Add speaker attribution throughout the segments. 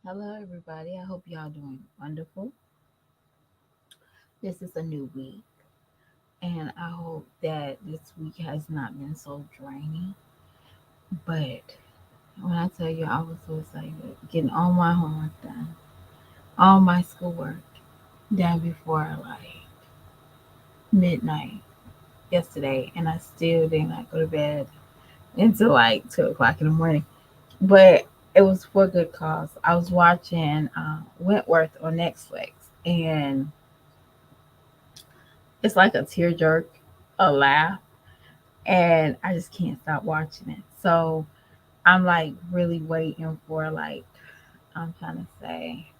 Speaker 1: Hello, everybody. I hope y'all doing wonderful. This is a new week, and I hope that this week has not been so draining. But when I tell you, I was so excited getting all my homework done, all my schoolwork done before like midnight yesterday, and I still did not go to bed until like 2 o'clock in the morning. But it was for a good cause. I was watching Wentworth on Netflix, and it's like a tear jerk, a laugh, and I just can't stop watching it. So I'm like really waiting for like I'm trying to say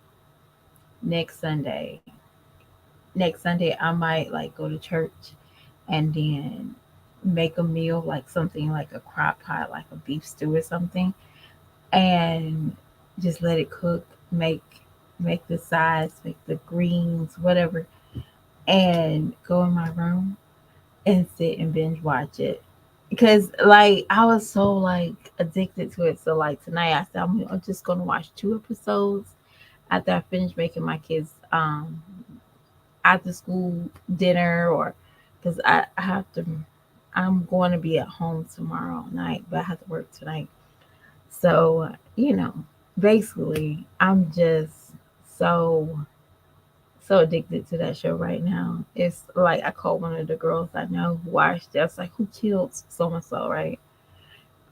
Speaker 1: next Sunday. Next Sunday I might like go to church and then make a meal like something like a crock pot, like a beef stew or something, and just let it cook. Make the sides, make the greens, whatever, and go in my room and sit and binge watch it because like I was so like addicted to it. So like tonight I said I'm just gonna watch 2 episodes after I finish making my kids after school dinner, or because I have to, I'm going to be at home tomorrow night, but I have to work tonight. So basically I'm just so addicted to that show right now. It's like I called one of the girls I know who watched it. I was like, "Who killed so and so?" Right?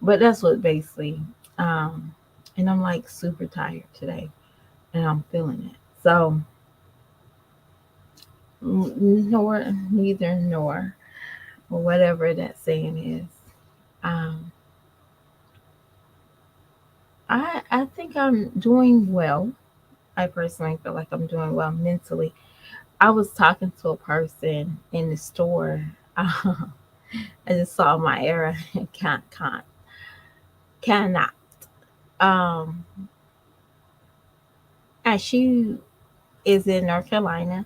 Speaker 1: But that's what basically. Um, and I'm like super tired today, and I'm feeling it. So nor, neither nor, or whatever that saying is. Um, I think I'm doing well. I personally feel like I'm doing well mentally. I was talking to a person in the store. I just saw my error. Cannot. Um, and she is in North Carolina,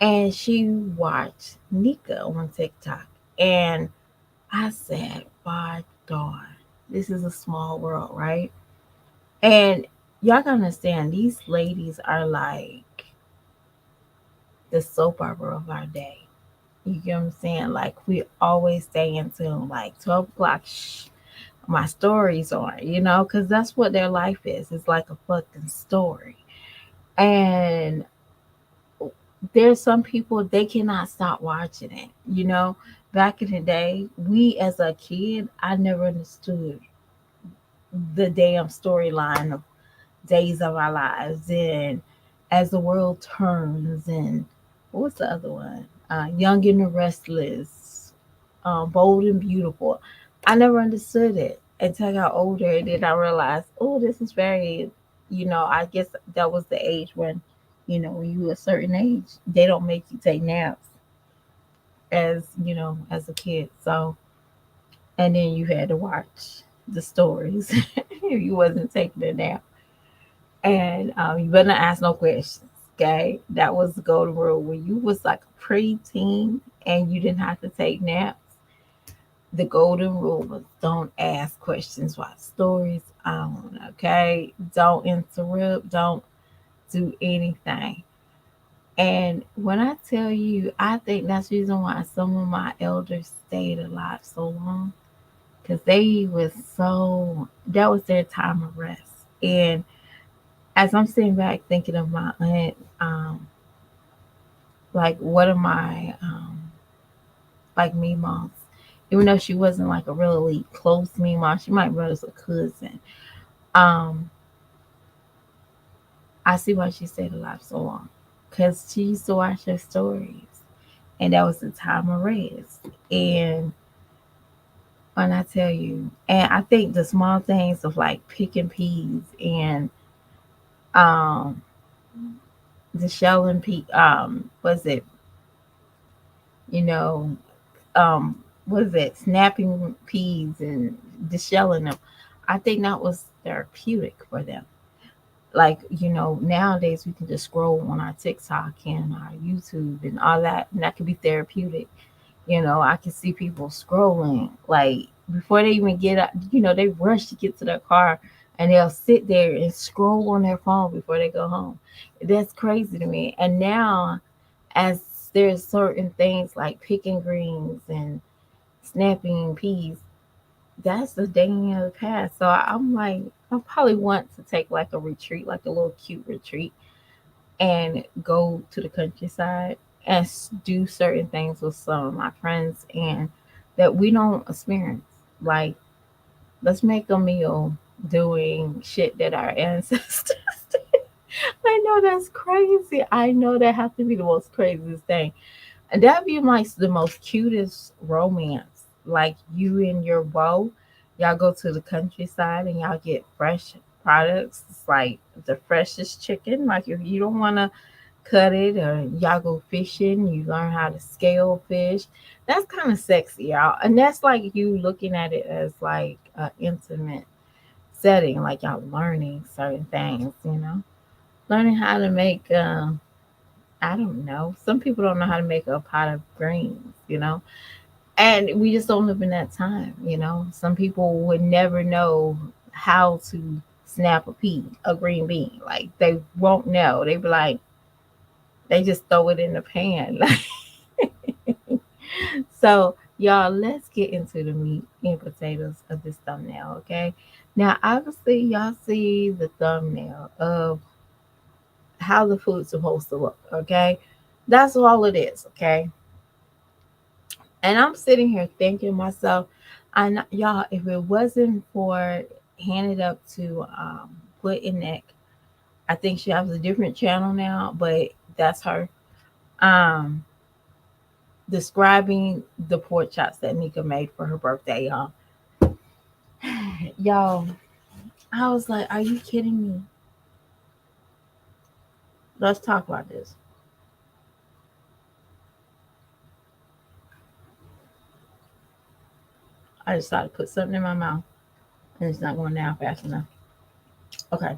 Speaker 1: and she watched Nika on TikTok, and I said, "My God, this is a small world, right?" And y'all gotta understand, these ladies are like the soap opera of our day. You get what I'm saying? Like we always stay until like 12 o'clock. Shh, my stories on, because that's what their life is. It's like a fucking story. And there's some people they cannot stop watching it. Back in the day, we as a kid, I never understood the damn storyline of Days of Our Lives and As the World Turns and what was the other one? Young and the Restless, Bold and Beautiful. I never understood it until I got older, and then I realized, oh, this is very, I guess that was the age when, when you a certain age, they don't make you take naps as a kid. So, and then you had to watch the stories if you wasn't taking a nap, and you better not ask no questions. Okay, that was the golden rule. When you was like a pre-teen and you didn't have to take naps, the golden rule was don't ask questions while stories on. Okay, don't interrupt, don't do anything. And when I tell you, I think that's the reason why some of my elders stayed alive so long, because they was so, that was their time of rest. And as I'm sitting back thinking of my aunt, like one of my like me moms, even though she wasn't like a really close me mom, she might run as a cousin. Um, I see why she stayed alive so long, because she used to watch her stories, and that was the time of rest. And when I tell you, and I think the small things of like picking peas and um the shelling pea, was it, you know, um was it snapping peas and deshelling them, I think that was therapeutic for them. Like, nowadays we can just scroll on our TikTok and our YouTube and all that, and that could be therapeutic. I can see people scrolling like before they even get up, they rush to get to their car and they'll sit there and scroll on their phone before they go home. That's crazy to me. And now, as there's certain things like picking greens and snapping peas, that's the thing of the past. So I'm like, I probably want to take like a retreat, like a little cute retreat, and go to the countryside and do certain things with some of my friends and that we don't experience. Like, let's make a meal doing shit that our ancestors did. I know that's crazy. I know that has to be the most craziest thing. And that'd be my the most cutest romance. Like you and your beau, y'all go to the countryside and y'all get fresh products. It's like the freshest chicken. Like if you don't want to cut it, or y'all go fishing, you learn how to scale fish. That's kind of sexy, y'all. And that's like you looking at it as like an intimate setting, like y'all learning certain things, learning how to make I don't know. Some people don't know how to make a pot of greens. And we just don't live in that time. Some people would never know how to snap a pea, a green bean. Like they won't know. They be like, they just throw it in the pan. So, y'all, let's get into the meat and potatoes of this thumbnail, okay? Now, obviously, y'all see the thumbnail of how the food's supposed to look, okay? That's all it is, okay? And I'm sitting here thinking myself, y'all, if it wasn't for handed up to Put in Neck, I think she has a different channel now, but that's her. Um, Describing the pork chops that Nika made for her birthday, y'all. Y'all, I was like, are you kidding me? Let's talk about this. I just decided to put something in my mouth and it's not going down fast enough. Okay.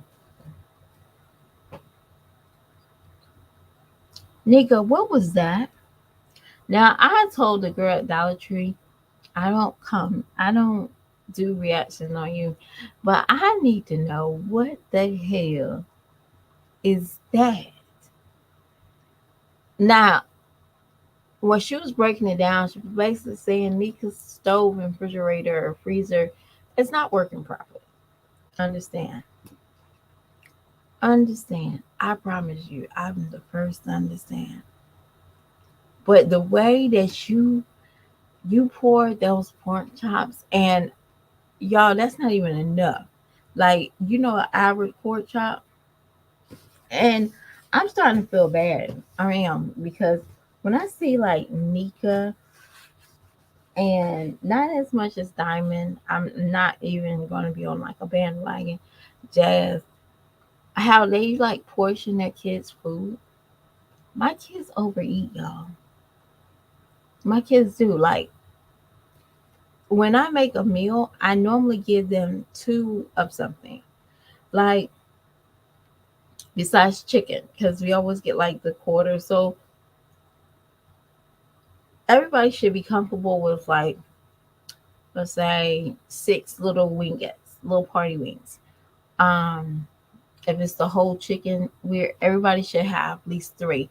Speaker 1: Nika, what was that? Now, I told the girl at Dollar Tree, I don't do reactions on you, but I need to know what the hell is that? Now, when she was breaking it down, she was basically saying Nika's stove and refrigerator or freezer is not working properly. Understand. Understand. I promise you, I'm the first to understand. But the way that you pour those pork chops, and y'all, that's not even enough. Like, an average pork chop, and I'm starting to feel bad. I am, because when I see like Nika, and not as much as Diamond, I'm not even going to be on like a bandwagon. Jazz, how they like portion their kids' food. My kids overeat, y'all. My kids do. Like, when I make a meal, I normally give them two of something. Like, besides chicken, because we always get like the quarter. So everybody should be comfortable with like, let's say, six little wingettes, little party wings. Um, if it's the whole chicken, where everybody should have at least three.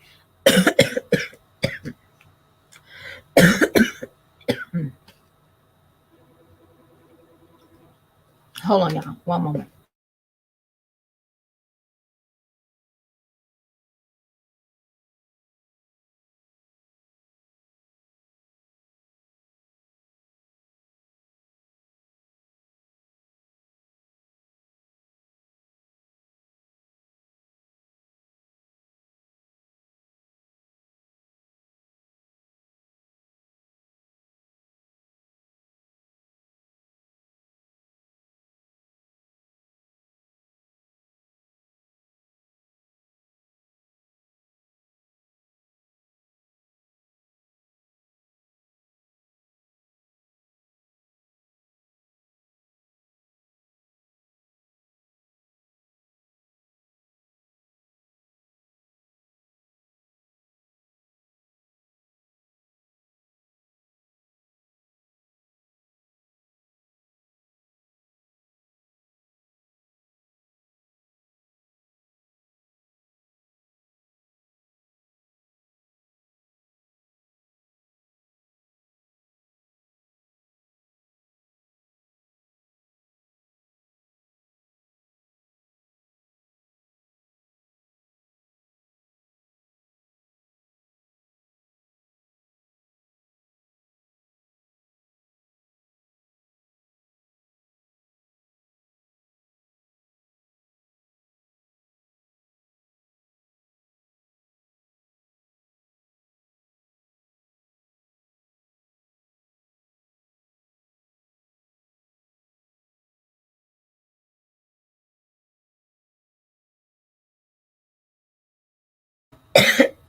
Speaker 1: Hold on, y'all. One moment.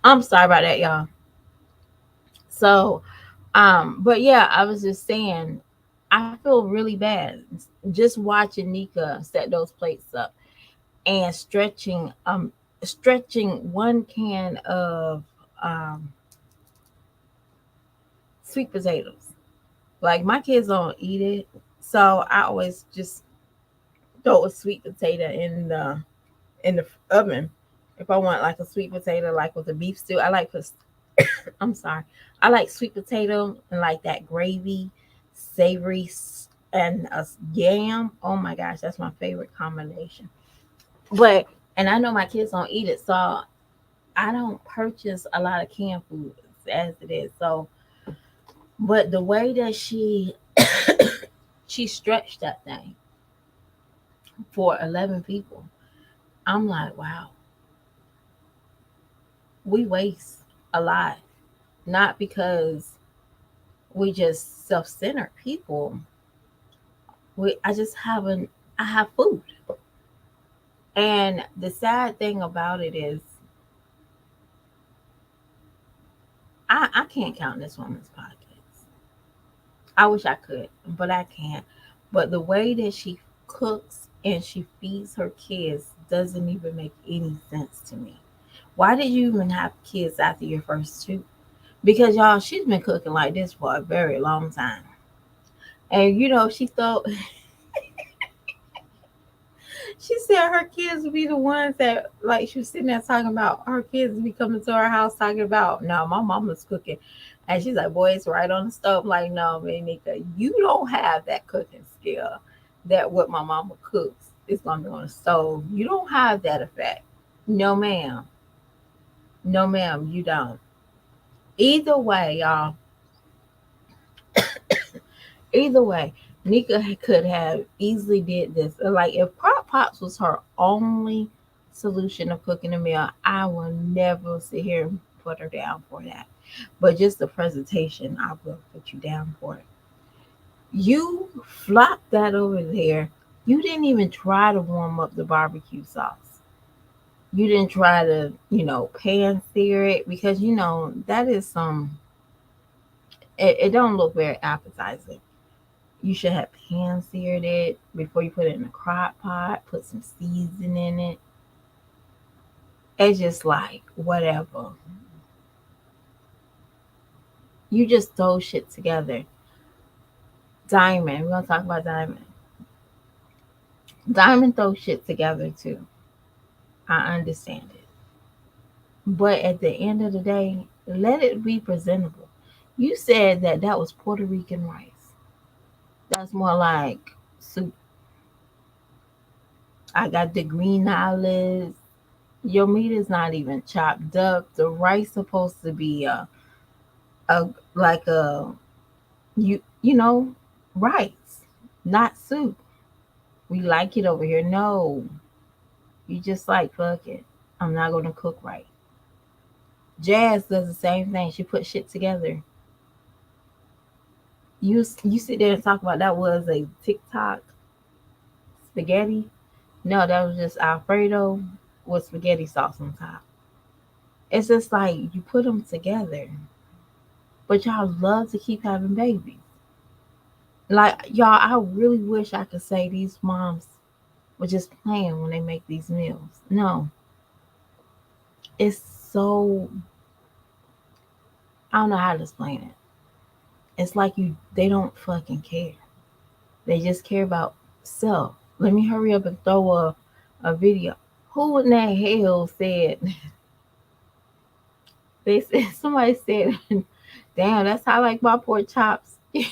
Speaker 1: I'm sorry about that, y'all. So, but yeah, I was just saying, I feel really bad just watching Nika set those plates up and stretching one can of um sweet potatoes. Like my kids don't eat it, so I always just throw a sweet potato in the oven. If I want like a sweet potato, like with a beef stew, I like put. I'm sorry, I like sweet potato and like that gravy, savory, and a yam. Oh my gosh, that's my favorite combination. But and I know my kids don't eat it, so I don't purchase a lot of canned food as it is. So, but the way that she stretched that thing for 11 people, I'm like, wow, we waste a lot. Not because we just self-centered people. I just haven't. I have food, and the sad thing about it is, I can't count this woman's pockets. I wish I could, but I can't. But the way that she cooks and she feeds her kids doesn't even make any sense to me. Why did you even have kids after your first two? Because y'all, she's been cooking like this for a very long time. And she thought she said her kids would be the ones that, like, she was sitting there talking about her kids would be coming to her house talking about, no, my mama's cooking. And she's like, boy, it's right on the stove. Like, no, man, Nika, you don't have that cooking skill that what my mama cooks is going to be on the stove. You don't have that effect. No, ma'am. No, ma'am, you don't. Either way, y'all, either way, Nika could have easily did this. Like if crock pots was her only solution of cooking a meal, I will never sit here and put her down for that. But just the presentation, I will put you down for it. You flopped that over there. You didn't even try to warm up the barbecue sauce. You didn't try to, pan sear it because that is some. It don't look very appetizing. You should have pan seared it before you put it in a crock pot, put some seasoning in it. It's just like, whatever. You just throw shit together. Diamond, we're going to talk about Diamond. Diamond throws shit together too. I understand it. But at the end of the day, let it be presentable. You said that that was Puerto Rican rice. That's more like soup. I got the green olives. Your meat is not even chopped up. The rice supposed to be a like a you know rice, not soup. We like it over here. No, you just like fuck it. I'm not gonna cook right. Jazz does the same thing. She put shit together. You sit there and talk about that was a TikTok spaghetti. No, that was just Alfredo with spaghetti sauce on top. It's just like you put them together, but y'all love to keep having babies. Like y'all, I really wish I could say these moms were just playing when they make these meals. No, it's so I don't know how to explain it. It's like they don't fucking care. They just care about self. Let me hurry up and throw a video. Who in that hell said they said somebody said damn, that's how I like my pork chops. know,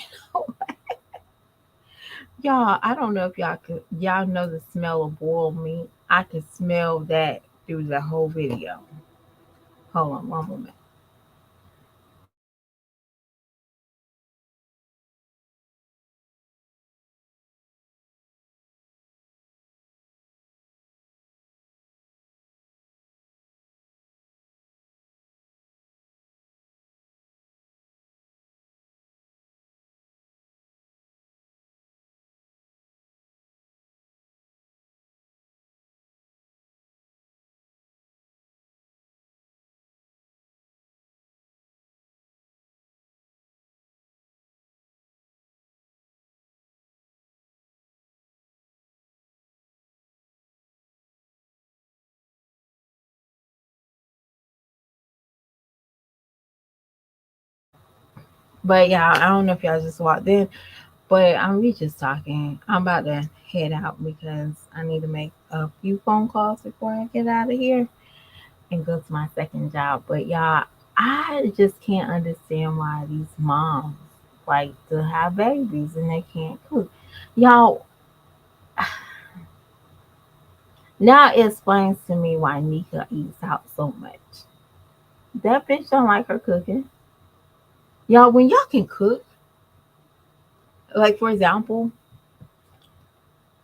Speaker 1: y'all, I don't know if y'all know the smell of boiled meat. I can smell that through the whole video. Hold on one moment. But yeah, I don't know if y'all just walked in, but we just talking. I'm about to head out because I need to make a few phone calls before I get out of here and go to my second job. But y'all, I just can't understand why these moms like to have babies and they can't cook. Y'all, now it explains to me why Nika eats out so much. That bitch don't like her cooking. Y'all, when y'all can cook, like for example,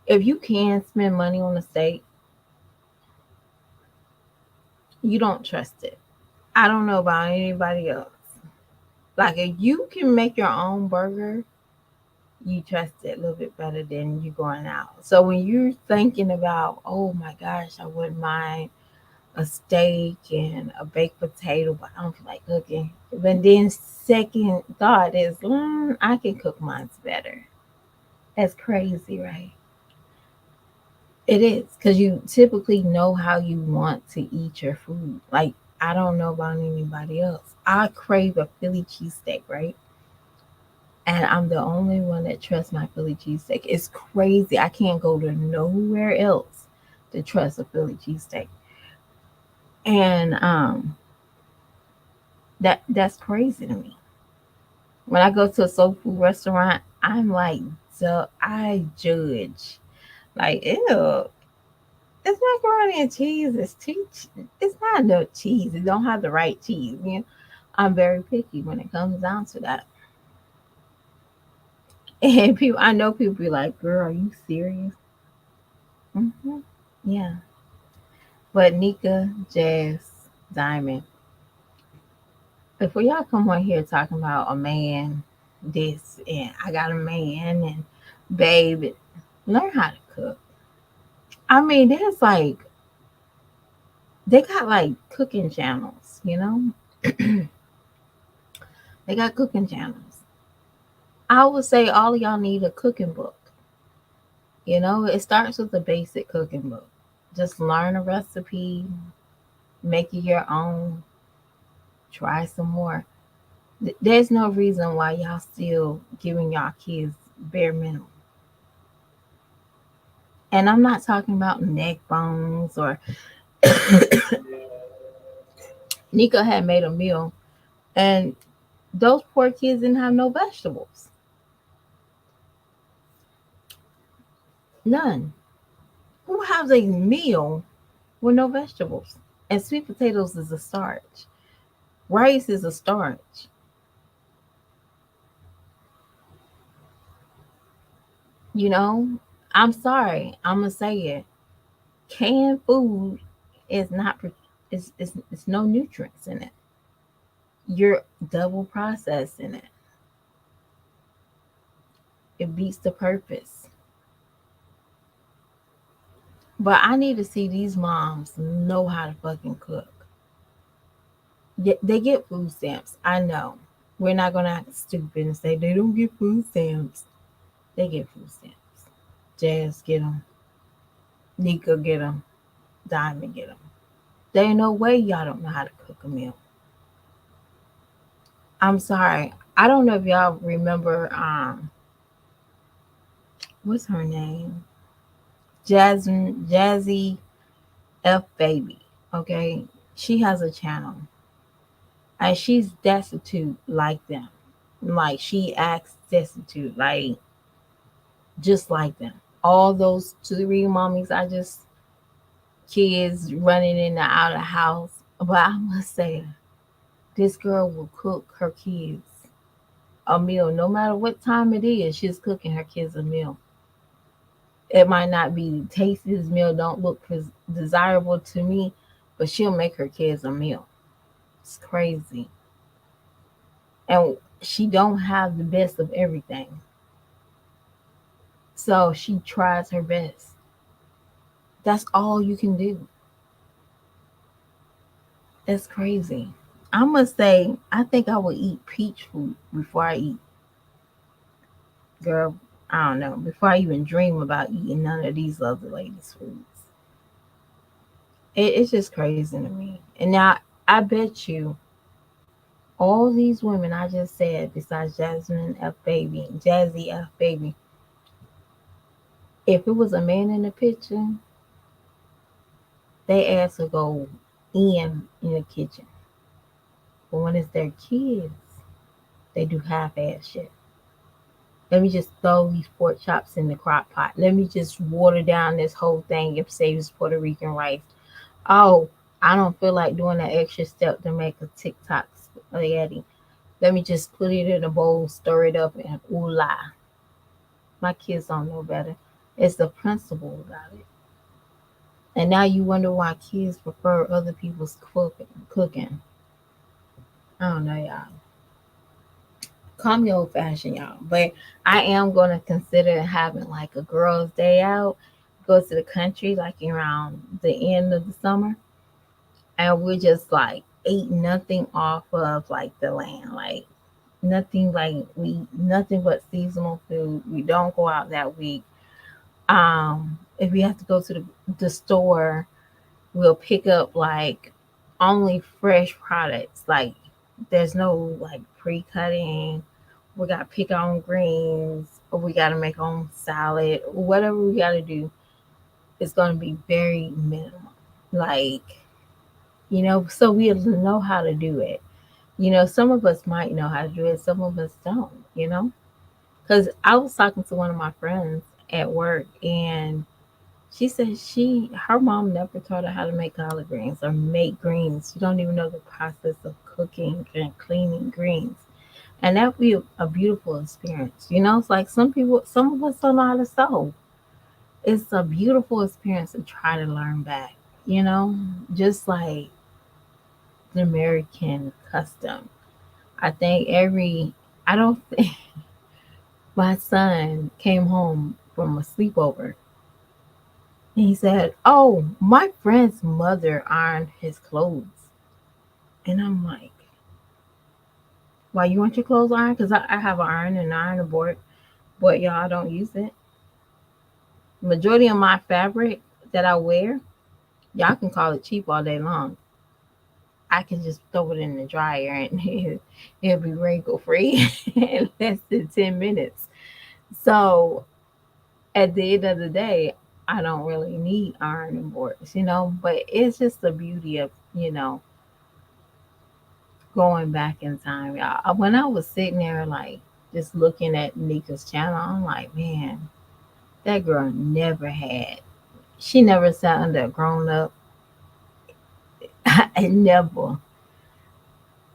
Speaker 1: if you can spend money on a steak, you don't trust it. I don't know about anybody else. Like if you can make your own burger, you trust it a little bit better than you going out. So when you're thinking about, oh my gosh, I wouldn't mind a steak and a baked potato, but I don't feel like cooking. But then second thought is, I can cook mine better. That's crazy, right? It is because you typically know how you want to eat your food. Like I don't know about anybody else. I crave a Philly cheesesteak, right? And I'm the only one that trusts my Philly cheesesteak. It's crazy. I can't go to nowhere else to trust a Philly cheesesteak. And that's crazy to me. When I go to a soul food restaurant, I'm like, so I judge. Like, ew, it's macaroni and cheese. It's not no cheese. It don't have the right cheese. You know, I'm very picky when it comes down to that. And people, I know people be like, "Girl, are you serious?" Hmm. Yeah, but Nika, Jazz, Diamond, before y'all come on here talking about a man, this and I got a man and babe, learn how to cook. I mean, there's like they got like cooking channels, you know? They got cooking channels. I would say all of y'all need a cooking book. You know, it starts with a basic cooking book. Just learn a recipe, make it your own, try some more. There's no reason why y'all still giving y'all kids bare minimum. And I'm not talking about neck bones or Nika had made a meal and those poor kids didn't have no vegetables. None. Who has a meal with no vegetables? And sweet potatoes is a starch. Rice is a starch. You know, I'm sorry. I'm gonna say it. Canned food is not. It's no nutrients in it. You're double processing it. It beats the purpose. But I need to see these moms know how to fucking cook. They get food stamps. I know. We're not gonna act stupid and say they don't get food stamps. They get food stamps. Jazz get them. Nika get them. Diamond get them. There ain't no way y'all don't know how to cook a meal. I'm sorry. I don't know if y'all remember what's her name? Jasmine Jazzy F Baby. Okay. She has a channel. And she's destitute like them. Like she acts destitute, like just like them. All those 2 3 mommies I just kids running in and out of the house. But I must say, this girl will cook her kids a meal, no matter what time it is. She's cooking her kids a meal. It might not be tasty. This meal don't look desirable to me, but she'll make her kids a meal. It's crazy, and she don't have the best of everything, so she tries her best. That's all you can do. That's crazy. I must say, I think I would eat peach food before I eat, girl. I don't know. Before I even dream about eating none of these other ladies' foods, it's just crazy to me. And now I bet you All these women I just said, besides Jasmine F. Baby, Jazzy F. Baby, if it was a man in the picture, they ass would go in the kitchen. But when it's their kids, they do half ass shit. Let me just throw these pork chops in the crock pot. Let me just water down this whole thing if saves Puerto Rican rice. Oh, I don't feel like doing that extra step to make a TikTok spaghetti. Let me just put it in a bowl, stir it up, and ooh la. My kids don't know better. It's the principle about it. And now you wonder why kids prefer other people's cooking. I don't know, y'all. Call me old fashioned, y'all. But I am gonna consider having like a girls' day out. Go to the country like around the end of the summer, and we're just like eat nothing off of like the land, like nothing, like we nothing but seasonal food. We don't go out that week. If we have to go to the store, we'll pick up like only fresh products. Like there's no like pre-cutting. We got to pick our own greens, or we got to make our own salad, or whatever we got to do. It's going to be very minimal. Like, so we know how to do it. Some of us might know how to do it, some of us don't, Because I was talking to one of my friends at work, and she said her mom never taught her how to make collard greens or make greens. She don't even know the process of cooking and cleaning greens. And that would be a beautiful experience. It's like some of us don't know how to sew. It's a beautiful experience to try to learn back, you know, just like the American custom. I think I don't think my son came home from a sleepover and he said, "Oh, my friend's mother ironed his clothes." And I'm like, "Why you want your clothes ironed?" Because I have an iron and an iron board, but y'all don't use it. Majority of my fabric that I wear, y'all can call it cheap all day long. I can just throw it in the dryer and it'll be wrinkle free in less than 10 minutes. So at the end of the day, I don't really need ironing boards, but it's just the beauty of, going back in time, y'all. When I was sitting there, like, just looking at Nika's channel, I'm like, man, that girl she never sat under a grown up. I never.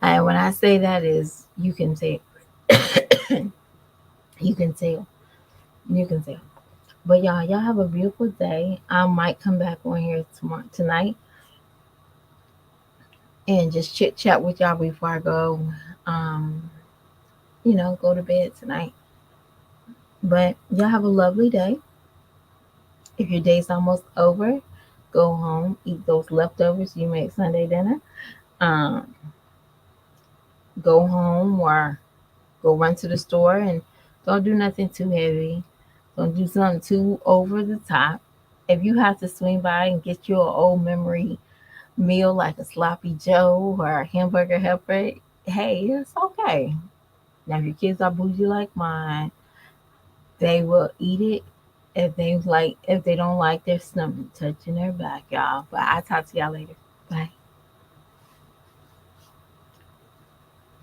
Speaker 1: And when I say that is, you can tell, you can tell, you can tell. But y'all have a beautiful day. I might come back on here tonight, and just chit chat with y'all before I go, um, go to bed tonight. But y'all have a lovely day. If your day's almost over, go home, eat those leftovers you made Sunday dinner. Um, go home or go run to the store and don't do nothing too heavy. Don't do something too over the top. If you have to swing by and get your old memory meal like a sloppy Joe or a hamburger helper, hey, it's okay. Now, if your kids are bougie like mine, they will eat it if they don't like their stomach touching their back, y'all. But I'll talk to y'all later. Bye.